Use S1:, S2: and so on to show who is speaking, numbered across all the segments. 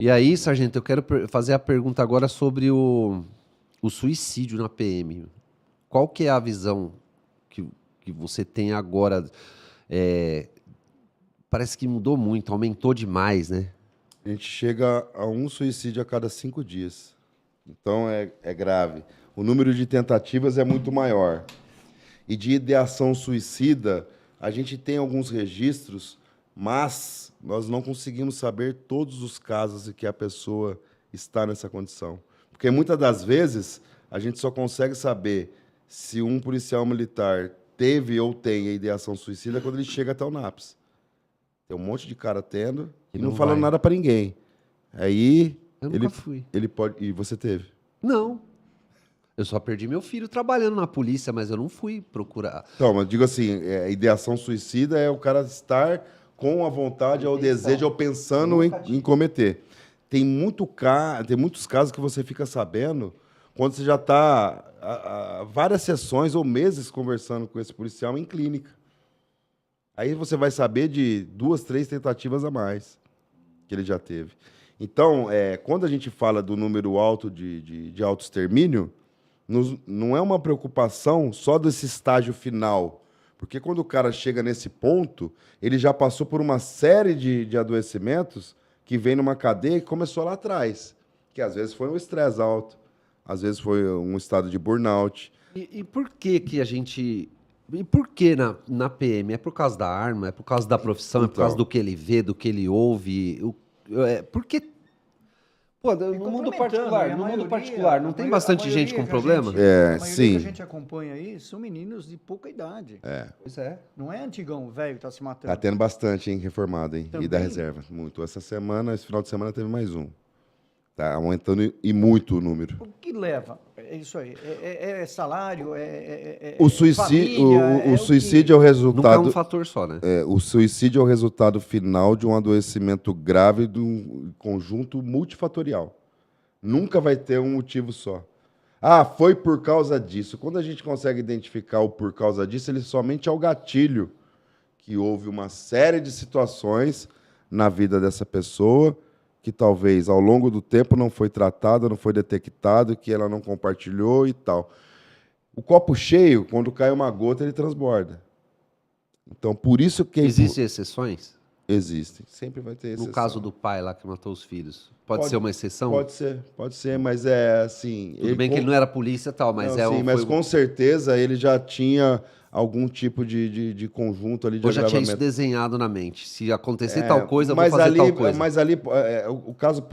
S1: E aí, sargento, eu quero fazer a pergunta agora sobre o suicídio na PM. Qual que é a visão que, que você tem agora? É, parece que mudou muito, aumentou demais, né?
S2: A gente chega a um suicídio a cada 5 dias. Então é grave. O número de tentativas é muito maior. E de ideação suicida, a gente tem alguns registros, mas nós não conseguimos saber todos os casos em que a pessoa está nessa condição. Porque muitas das vezes a gente só consegue saber se um policial militar teve ou tem a ideação suicida quando ele chega até o NAPS. Tem um monte de cara tendo e não falando
S1: vai.
S2: nada para ninguém. Aí
S1: Eu nunca fui.
S2: ele pode. E você teve?
S1: Não. Eu só perdi meu filho trabalhando na polícia, mas eu não fui procurar.
S2: Então, mas digo assim, ideação suicida é o cara estar com a vontade, ou o desejo, ou pensando em cometer. Tem muitos casos que você fica sabendo quando você já está há várias sessões ou meses conversando com esse policial em clínica. Aí você vai saber de 2, 3 tentativas a mais que ele já teve. Então, quando a gente fala do número alto de autoextermínio, não é uma preocupação só desse estágio final. Porque quando o cara chega nesse ponto, ele já passou por uma série de adoecimentos que vem numa cadeia que começou lá atrás. Que às vezes foi um estresse alto, às vezes foi um estado de burnout.
S1: E por que que a gente... E por que na PM? É por causa da arma? É por causa da profissão? É por causa
S2: Então.
S1: do que ele vê, do que ele ouve? Por que... Pô, no mundo particular, não tem bastante gente com problema?
S2: É,
S3: a maioria
S2: sim.
S3: que a gente acompanha aí são meninos de pouca idade.
S1: Pois é.
S3: Não é antigão, velho, que tá se matando.
S2: Tá tendo bastante, hein, reformado, hein? E da
S3: Também?
S2: reserva. Muito. Esse final de semana teve mais um. Tá aumentando e muito o número.
S3: O que leva? É isso aí. É salário?
S2: O suicídio,
S3: família,
S2: o suicídio é o
S1: Nunca é
S2: resultado.
S1: um fator só, né?
S2: O suicídio é o resultado final de um adoecimento grave de um conjunto multifatorial. Nunca vai ter um motivo só. Ah, foi por causa disso. Quando a gente consegue identificar o por causa disso, ele somente é o gatilho que houve uma série de situações na vida dessa pessoa que talvez ao longo do tempo não foi tratada, não foi detectado, que ela não compartilhou e tal. O copo cheio, quando cai uma gota, ele transborda. Então, por isso que...
S1: Existem exceções?
S2: Existem. Sempre vai ter exceção.
S1: No caso do pai lá que matou os filhos. Pode ser uma exceção?
S2: Pode ser, mas é assim...
S1: Tudo bem que ele não era polícia e tal, mas
S2: não, sim, mas com certeza ele já tinha algum tipo de conjunto ali de
S1: eu já tinha isso
S2: agravamento.
S1: desenhado na mente. Se acontecer tal coisa, eu vou fazer
S2: ali,
S1: tal coisa.
S2: Mas ali, o caso,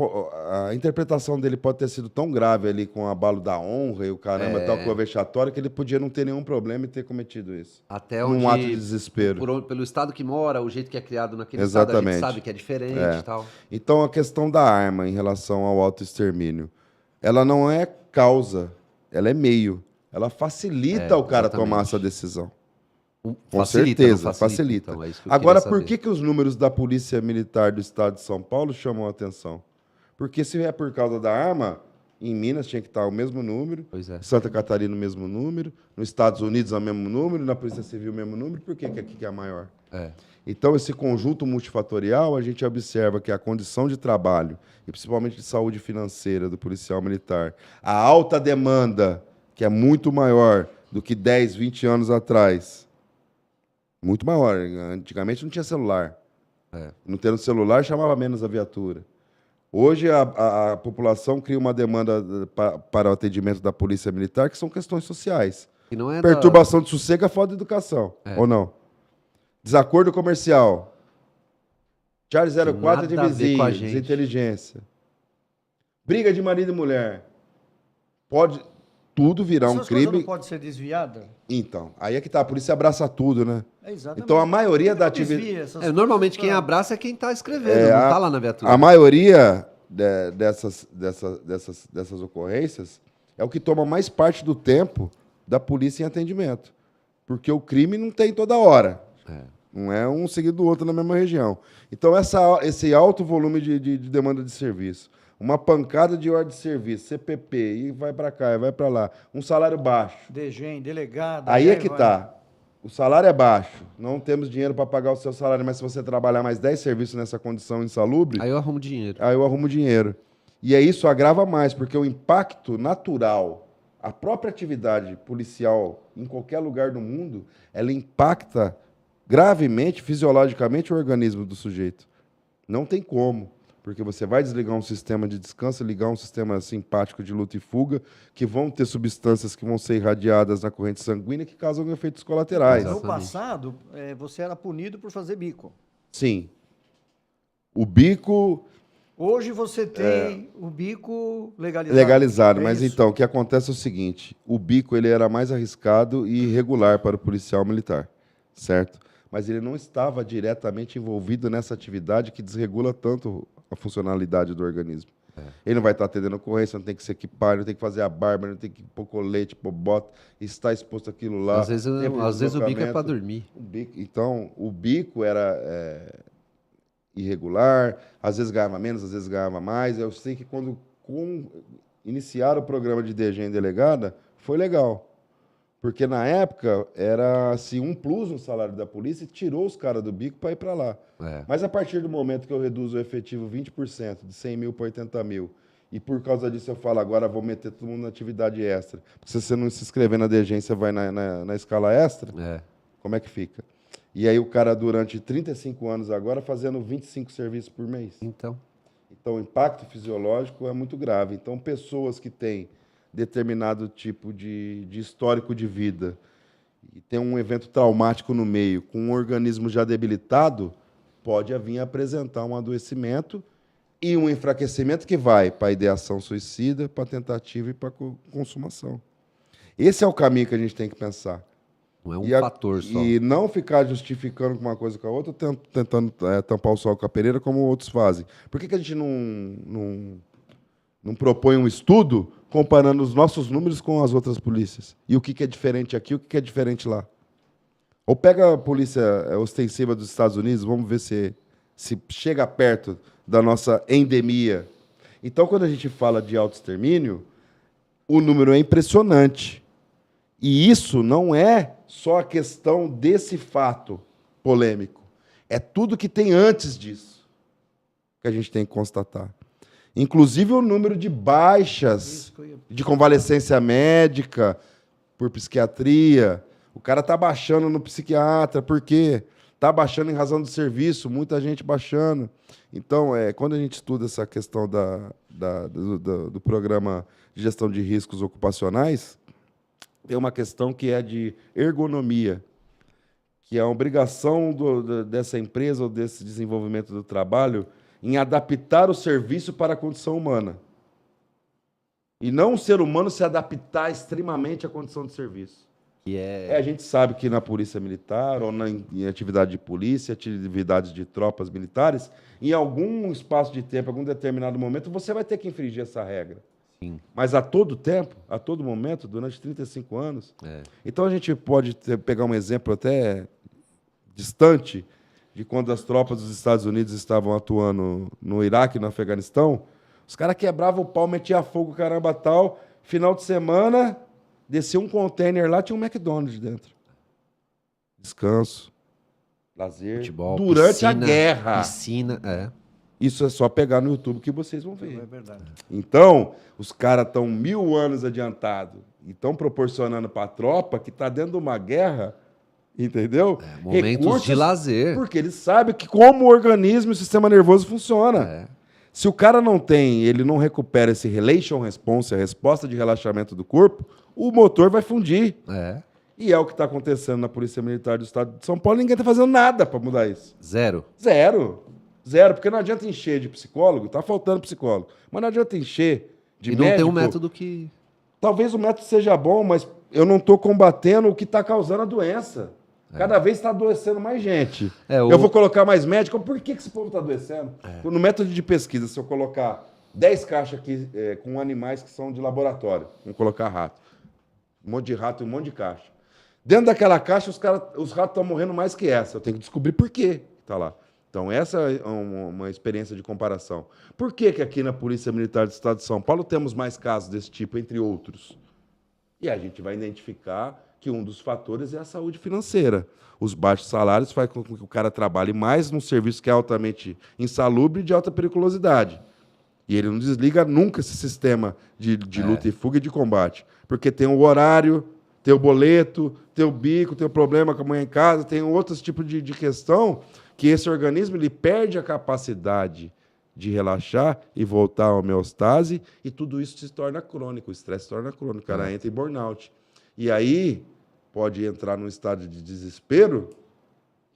S2: a interpretação dele pode ter sido tão grave ali com o abalo da honra e o caramba tal, com o vexatório, que ele podia não ter nenhum problema e ter cometido isso.
S1: Até
S2: num
S1: onde,
S2: ato de desespero.
S1: Pelo estado que mora, o jeito que é criado naquele
S2: Exatamente.
S1: estado, a gente sabe que é diferente e tal.
S2: Então, a questão da arma em relação ao autoextermínio, ela não é causa, ela é meio. Ela facilita o cara
S1: exatamente.
S2: tomar essa decisão. Com
S1: Facilita,
S2: certeza,
S1: não
S2: facilita.
S1: Então, é isso que eu
S2: Agora,
S1: queria
S2: por
S1: saber.
S2: que os números da Polícia Militar do Estado de São Paulo chamam a atenção? Porque se é por causa da arma, em Minas tinha que estar o mesmo número,
S1: Pois é.
S2: em Santa Catarina o mesmo número, nos Estados Unidos o mesmo número, na Polícia Civil o mesmo número, por que aqui é maior? Então, esse conjunto multifatorial, a gente observa que a condição de trabalho, e principalmente de saúde financeira do policial militar, a alta demanda, que é muito maior do que 10, 20 anos atrás, muito maior. Antigamente não tinha celular. Não tendo celular, chamava menos a viatura. Hoje, a população cria uma demanda para o atendimento da Polícia Militar, que são questões sociais.
S1: E não é
S2: Perturbação de sossego é falta de educação, ou não? Desacordo comercial. Charlie 04 é de
S1: nada a ver com a
S2: vizinho,
S1: gente.
S2: desinteligência. Briga de marido e mulher. Pode tudo virar um
S3: Essas coisas
S2: crime.
S3: não pode ser desviada?
S2: Então, aí é que tá, a polícia abraça tudo, né?
S3: Exatamente.
S2: Então, a maioria da
S3: Desvia
S2: atividade...
S3: essas coisas
S1: Normalmente
S3: pra-
S1: quem abraça é quem tá escrevendo, não tá lá na viatura.
S2: A maioria dessas ocorrências é o que toma mais parte do tempo da polícia em atendimento. Porque o crime não tem toda hora. Não é um seguido do outro na mesma região. Então, esse alto volume de demanda de serviço, uma pancada de ordem de serviço, CPP, e vai para cá, e vai para lá, um salário baixo.
S3: DGEM, delegado.
S2: Aí é que tá. o salário é baixo, não temos dinheiro para pagar o seu salário, mas se você trabalhar mais 10 serviços nessa condição insalubre,
S1: Aí eu arrumo dinheiro.
S2: aí eu arrumo dinheiro. E aí isso agrava mais, porque o impacto natural, a própria atividade policial em qualquer lugar do mundo, ela impacta gravemente, fisiologicamente, o organismo do sujeito. Não tem como, porque você vai desligar um sistema de descanso, ligar um sistema simpático de luta e fuga, que vão ter substâncias que vão ser irradiadas na corrente sanguínea que causam efeitos colaterais.
S3: No
S1: Exatamente.
S3: passado, você era punido por fazer bico.
S2: Sim. O bico
S3: Hoje você tem o bico legalizado.
S2: legalizado,
S3: É
S2: mas
S3: isso?
S2: então, o que acontece é o seguinte, o bico ele era mais arriscado e irregular para o policial militar, certo? Mas ele não estava diretamente envolvido nessa atividade que desregula tanto a funcionalidade do organismo. Ele não vai estar atendendo ocorrência, não tem que se equipar, não tem que fazer a barba, não tem que pôr colete, pôr bota, estar exposto àquilo lá.
S1: Às vezes o bico é para dormir.
S2: Então, o bico era irregular, às vezes ganhava menos, às vezes ganhava mais. Eu sei que quando iniciaram o programa de DG em delegada, foi legal. Porque na época era assim, um plus no salário da polícia e tirou os caras do bico para ir para lá.
S1: É.
S2: Mas a partir do momento que eu reduzo o efetivo 20%, de 100 mil para 80 mil, e por causa disso eu falo, agora vou meter todo mundo na atividade extra. Porque se você não se inscrever na DG, você vai na escala extra, como é que fica? E aí o cara, durante 35 anos agora, fazendo 25 serviços por mês.
S1: Então,
S2: Então, o impacto fisiológico é muito grave. Então, pessoas que têm determinado tipo de histórico de vida e tem um evento traumático no meio, com um organismo já debilitado, pode vir a apresentar um adoecimento e um enfraquecimento que vai para a ideação suicida, para a tentativa e para a consumação. Esse é o caminho que a gente tem que pensar.
S1: não é um fator só.
S2: E não ficar justificando com uma coisa com a outra, tentando tampar o sol com a peneira, como outros fazem. Por que a gente não propõe um estudo comparando os nossos números com as outras polícias? E o que é diferente aqui, o que é diferente lá? Ou pega a polícia ostensiva dos Estados Unidos, vamos ver se chega perto da nossa endemia. Então, quando a gente fala de autoextermínio, o número é impressionante. E isso não é só a questão desse fato polêmico. É tudo que tem antes disso que a gente tem que constatar. Inclusive o número de baixas de convalescência médica por psiquiatria. O cara está baixando no psiquiatra. Por quê? Está baixando em razão do serviço, muita gente baixando. Então, quando a gente estuda essa questão do programa de gestão de riscos ocupacionais, tem uma questão que é de ergonomia, que é a obrigação dessa empresa ou desse desenvolvimento do trabalho em adaptar o serviço para a condição humana. E não o ser humano se adaptar extremamente à condição de serviço. A gente sabe que na polícia militar, ou em atividade de polícia, atividades de tropas militares, em algum espaço de tempo, em algum determinado momento, você vai ter que infringir essa regra.
S1: Sim.
S2: Mas a todo tempo, a todo momento, durante 35 anos. Então a gente pode pegar um exemplo até distante de quando as tropas dos Estados Unidos estavam atuando no Iraque e no Afeganistão. Os caras quebravam o pau, metiam fogo, caramba, tal. Final de semana, descia um container lá, tinha um McDonald's dentro. Descanso, lazer.
S1: Futebol,
S2: durante
S1: piscina,
S2: a guerra.
S1: Piscina,
S2: Isso é só pegar no YouTube que vocês vão ver.
S3: É verdade.
S2: Então, os caras estão 1000 anos adiantados e estão proporcionando para a tropa que está dentro de uma guerra, entendeu?
S1: Momentos de lazer.
S2: Porque eles sabem que como o organismo e o sistema nervoso funciona. Se o cara ele não recupera esse relation response, a resposta de relaxamento do corpo, o motor vai fundir. E é o que está acontecendo na Polícia Militar do Estado de São Paulo. Ninguém está fazendo nada para mudar isso.
S1: Zero.
S2: Zero, porque não adianta encher de psicólogo, tá faltando psicólogo, mas não adianta encher de médico.
S1: E não tem um método que...
S2: Talvez o método seja bom, mas eu não estou combatendo o que está causando a doença. Cada vez está adoecendo mais gente. Eu vou colocar mais médico. Por que esse povo está adoecendo? No método de pesquisa, se eu colocar 10 caixas aqui com animais que são de laboratório, vamos colocar rato. Um monte de rato e um monte de caixa. Dentro daquela caixa, os ratos estão morrendo mais que essa. Eu tenho que descobrir por que está lá. Então, essa é uma experiência de comparação. Por que aqui na Polícia Militar do Estado de São Paulo temos mais casos desse tipo, entre outros? E a gente vai identificar que um dos fatores é a saúde financeira. Os baixos salários fazem com que o cara trabalhe mais num serviço que é altamente insalubre e de alta periculosidade. E ele não desliga nunca esse sistema de luta e fuga e de combate. Porque tem o horário, tem o boleto, tem o bico, tem o problema com a mãe em casa, tem outros tipos de questão que esse organismo ele perde a capacidade de relaxar e voltar à homeostase, e tudo isso se torna crônico, o estresse se torna crônico, o cara entra em burnout. E aí pode entrar num estado de desespero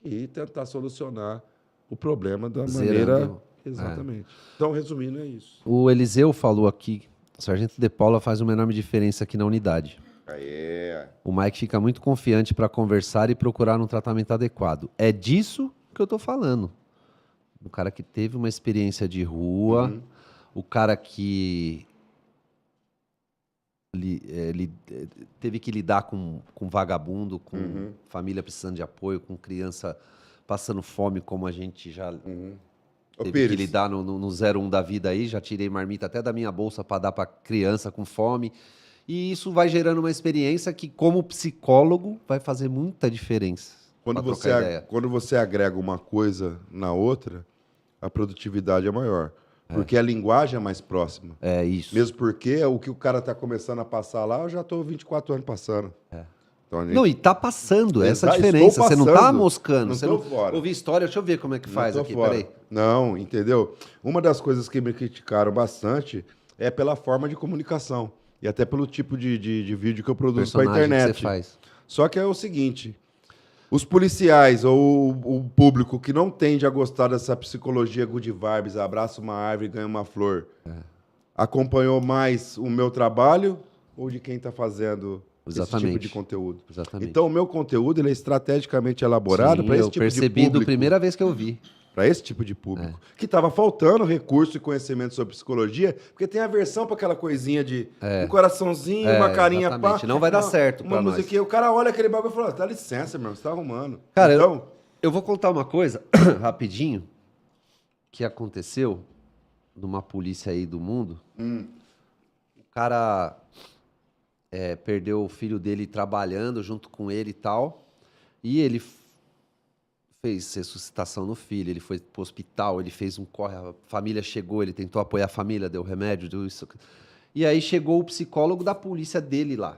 S2: e tentar solucionar o problema da maneira... Exatamente. Então, resumindo, é isso.
S1: O Eliseu falou aqui, o Sargento De Paula faz uma enorme diferença aqui na unidade.
S2: Aê.
S1: O Mike fica muito confiante para conversar e procurar um tratamento adequado. É disso que eu tô falando. O cara que teve uma experiência de rua, o cara que teve que lidar com vagabundo, com família precisando de apoio, com criança passando fome, como a gente já teve que lidar no 01 da vida aí. Já tirei marmita até da minha bolsa para dar para criança com fome. E isso vai gerando uma experiência que, como psicólogo, vai fazer muita diferença.
S2: Quando você agrega uma coisa na outra, a produtividade é maior. Porque a linguagem é mais próxima.
S1: É isso.
S2: Mesmo porque o que o cara está começando a passar lá, eu já estou 24 anos passando. Então,
S1: Não, e tá passando, essa diferença. Você não tá moscando. Você não
S2: fora.
S1: ouvi história, deixa eu ver como é que faz aqui,
S2: fora.
S1: peraí.
S2: Não, entendeu? Uma das coisas que me criticaram bastante é pela forma de comunicação. E até pelo tipo de vídeo que eu produzo para a internet.
S1: Que você faz.
S2: Só que é o seguinte... Os policiais ou o público que não tende a gostar dessa psicologia good vibes, abraça uma árvore e ganha uma flor, acompanhou mais o meu trabalho ou de quem está fazendo esse tipo de conteúdo?
S1: Exatamente.
S2: Então, o meu conteúdo ele é estrategicamente elaborado para esse tipo de público. Eu percebi da primeira
S1: vez que eu vi.
S2: Para esse tipo de público. Que estava faltando recurso e conhecimento sobre psicologia, porque tem aversão para aquela coisinha de um coraçãozinho, uma carinha pá.
S1: Não vai dar certo
S2: uma musiquinha. O cara olha aquele bagulho e fala, dá licença, meu, você tá arrumando.
S1: Cara,
S2: então,
S1: eu vou contar uma coisa, rapidinho, que aconteceu numa polícia aí do mundo. O cara perdeu o filho dele trabalhando junto com ele e tal, e ele fez ressuscitação no filho, ele foi pro hospital, ele fez um corre, a família chegou, ele tentou apoiar a família, deu remédio, deu isso. E aí chegou o psicólogo da polícia dele lá,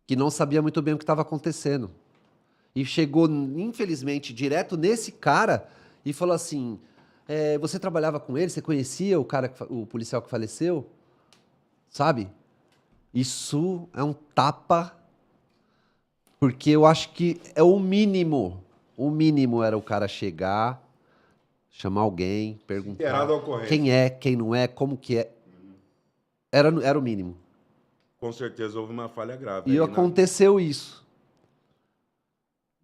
S1: que não sabia muito bem o que estava acontecendo. E chegou, infelizmente, direto nesse cara e falou assim, você trabalhava com ele, você conhecia o policial que faleceu? Sabe? Isso é um tapa... Porque eu acho que é o mínimo. O mínimo era o cara chegar, chamar alguém, perguntar quem é, quem não é, como que é. Era o mínimo.
S2: Com certeza houve uma falha grave.
S1: E aconteceu isso.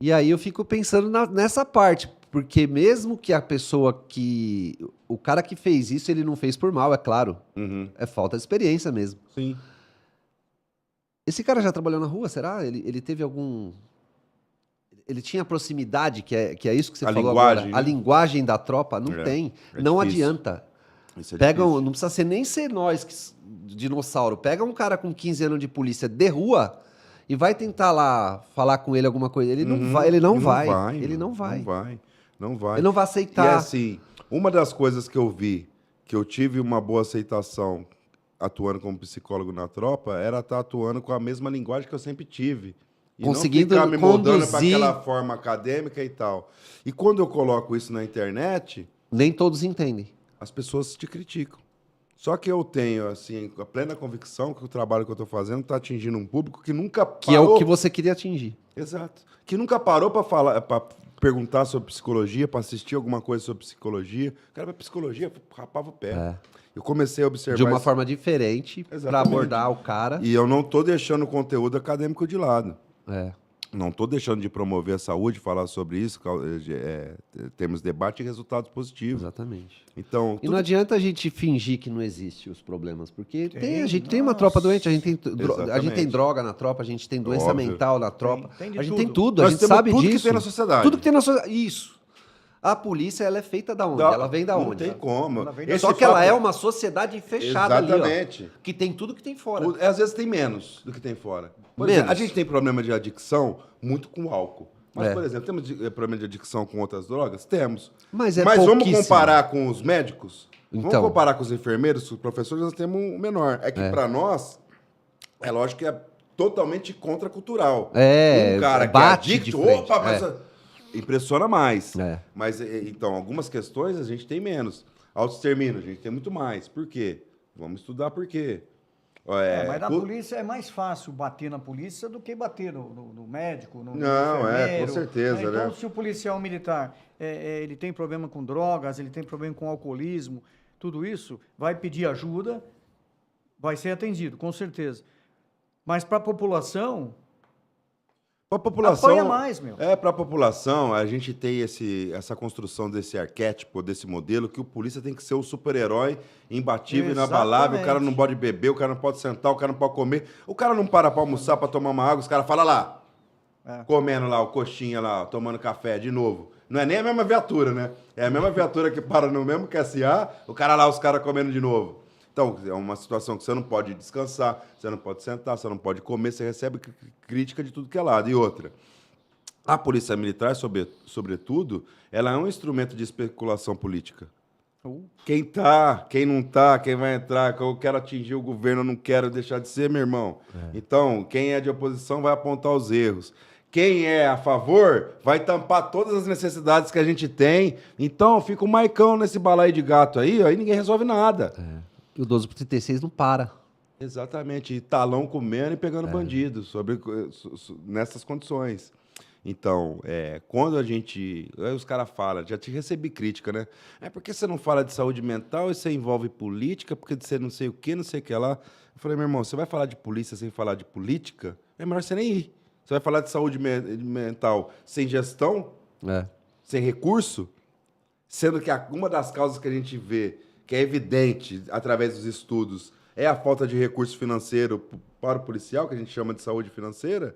S1: E aí eu fico pensando nessa parte. Porque mesmo que a pessoa que... O cara que fez isso, ele não fez por mal, é claro. É falta de experiência mesmo.
S2: Sim.
S1: Esse cara já trabalhou na rua, será? Ele teve algum... Ele tinha proximidade, que é isso que você falou agora.
S2: Né?
S1: A linguagem da tropa não tem. Não adianta. Não precisa nem ser nós, dinossauro. Pega um cara com 15 anos de polícia de rua e vai tentar lá falar com ele alguma coisa. Ele não vai. Ele não vai.
S2: Não vai.
S1: Ele não vai aceitar.
S2: E assim, uma das coisas que eu vi, que eu tive uma boa aceitação atuando como psicólogo na tropa, era estar atuando com a mesma linguagem que eu sempre tive. E
S1: conseguindo
S2: não ficar me moldando para aquela forma acadêmica e tal. E quando eu coloco isso na internet...
S1: Nem todos entendem.
S2: As pessoas te criticam. Só que eu tenho, assim, a plena convicção que o trabalho que eu estou fazendo está atingindo um público que nunca parou...
S1: Que é o que você queria atingir.
S2: Exato. Que nunca parou para falar, para perguntar sobre psicologia, para assistir alguma coisa sobre psicologia. O cara, psicologia, rapava o pé. Eu comecei a observar...
S1: De uma forma diferente, para abordar o cara.
S2: E eu não estou deixando o conteúdo acadêmico de lado. Não estou deixando de promover a saúde, falar sobre isso, temos debate e resultados positivos.
S1: Exatamente.
S2: Então,
S1: e não adianta a gente fingir que não existe os problemas, porque a gente tem uma tropa doente, a gente tem droga na tropa, a gente tem doença mental na tropa, a gente tem tudo, a gente sabe disso.
S2: Tudo que tem na sociedade.
S1: Tudo que tem na sociedade. Isso. A polícia, ela é feita da onde? Ela vem da
S2: não
S1: onde?
S2: tem como.
S3: Ela vem da-
S1: Só que ela é uma sociedade fechada ali,
S2: Exatamente.
S1: ó, que tem tudo que tem fora.
S2: Às vezes tem menos do que tem fora. Por exemplo, a gente tem problema de adicção muito com álcool. Mas, por exemplo, temos problema de adicção com outras drogas? Temos.
S1: Mas é
S2: vamos
S1: pouquíssimo.
S2: comparar com os médicos?
S1: Então.
S2: Vamos comparar com os enfermeiros, com os professores, nós temos um menor. É que para nós, é lógico que é totalmente contracultural. Um cara que
S1: bate
S2: é
S1: de
S2: adicto,
S1: frente.
S2: opa, mas impressiona mais.
S1: É.
S2: Mas, então, algumas questões a gente tem menos. Autoextermínio, a gente tem muito mais. Por quê? Vamos estudar por quê.
S3: Mas na polícia é mais fácil bater na polícia do que bater no médico, no
S2: Não,
S3: enfermeiro,
S2: com certeza,
S3: Então,
S2: né?
S3: se o policial militar ele tem problema com drogas, ele tem problema com alcoolismo, tudo isso, vai pedir ajuda, vai ser atendido, com certeza. Mas para a população,
S2: Para a população,
S3: apanha mais, meu.
S2: para a população, a gente tem essa construção desse arquétipo, desse modelo, que o polícia tem que ser o super-herói, imbatível, inabalável, o cara não pode beber, o cara não pode sentar, o cara não pode comer, o cara não para almoçar, para tomar uma água, os caras falam lá, comendo lá, o coxinha lá, tomando café de novo. Não é nem a mesma viatura, né? É a mesma viatura que para no mesmo QSA, o cara lá, os caras comendo de novo. Então, é uma situação que você não pode descansar, você não pode sentar, você não pode comer, você recebe crítica de tudo que é lado. E outra, a polícia militar, sobretudo, ela é um instrumento de especulação política. Quem tá, quem não tá, quem vai entrar, eu quero atingir o governo, eu não quero deixar de ser, meu irmão. Então, quem é de oposição vai apontar os erros. Quem é a favor vai tampar todas as necessidades que a gente tem. Então, fica o Maicão nesse balaio de gato aí ninguém resolve nada.
S1: E o 12 por 36 não para.
S2: Exatamente, e talão comendo e pegando bandido nessas condições. Então, quando a gente... Aí os caras falam, já te recebi crítica, né? Por que você não fala de saúde mental e você envolve política? Porque você não sei o que, não sei o que lá. Eu falei, meu irmão, você vai falar de polícia sem falar de política? É melhor você nem ir. Você vai falar de saúde mental sem gestão? Sem recurso? Sendo que uma das causas que a gente vê, que é evidente através dos estudos, é a falta de recurso financeiro para o policial, que a gente chama de saúde financeira,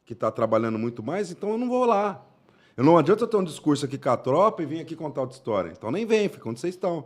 S2: que está trabalhando muito mais, então eu não vou lá. Não adianta eu ter um discurso aqui com a tropa e vir aqui contar outra história. Então nem vem, fica onde vocês estão.